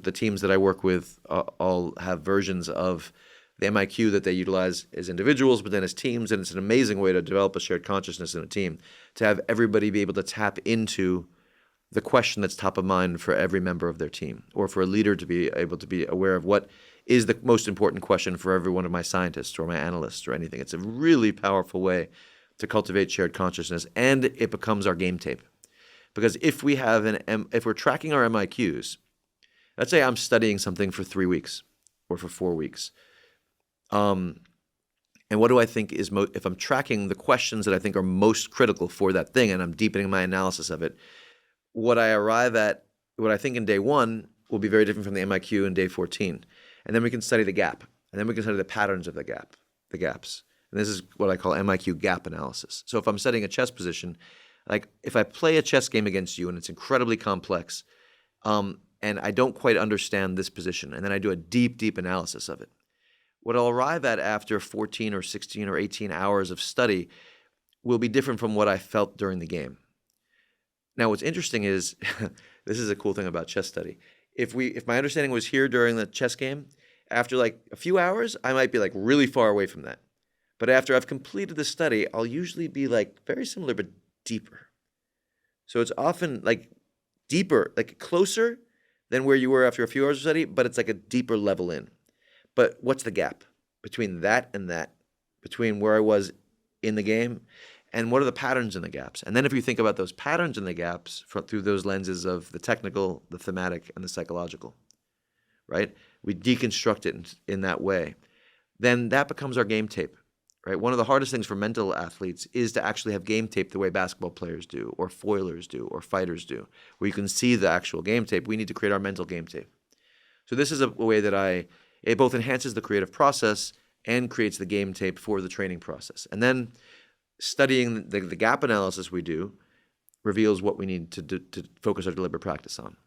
The teams that I work with all have versions of the MIQ that they utilize as individuals, but then as teams, and it's an amazing way to develop a shared consciousness in a team, to have everybody be able to tap into the question that's top of mind for every member of their team, or for a leader to be able to be aware of what is the most important question for every one of my scientists or my analysts or anything. It's a really powerful way to cultivate shared consciousness, and it becomes our game tape. Because if we have if we're tracking our MIQs, let's say I'm studying something for 3 weeks or for 4 weeks, and what do I think is if I'm tracking the questions that I think are most critical for that thing, and I'm deepening my analysis of it, what I arrive at, what I think in day 1 will be very different from the MIQ in day 14. And then we can study the gap. And then we can study the patterns of the gaps. And this is what I call MIQ gap analysis. So if I'm studying a chess position, like if I play a chess game against you and it's incredibly complex, and I don't quite understand this position, and then I do a deep, deep analysis of it, what I'll arrive at after 14 or 16 or 18 hours of study will be different from what I felt during the game. Now, what's interesting is, this is a cool thing about chess study. If my understanding was here during the chess game, after like a few hours, I might be like really far away from that. But after I've completed the study, I'll usually be like very similar, but deeper. So it's often like deeper, like closer than where you were after a few hours of study, but it's like a deeper level in. But what's the gap between that and that, between where I was in the game, and what are the patterns in the gaps? And then if you think about those patterns in the gaps through those lenses of the technical, the thematic, and the psychological, right? We deconstruct it in that way. Then that becomes our game tape, right? One of the hardest things for mental athletes is to actually have game tape the way basketball players do, or foilers do, or fighters do, where you can see the actual game tape. We need to create our mental game tape. So this is a way that it both enhances the creative process and creates the game tape for the training process. And then studying the gap analysis we do reveals what we need to focus our deliberate practice on.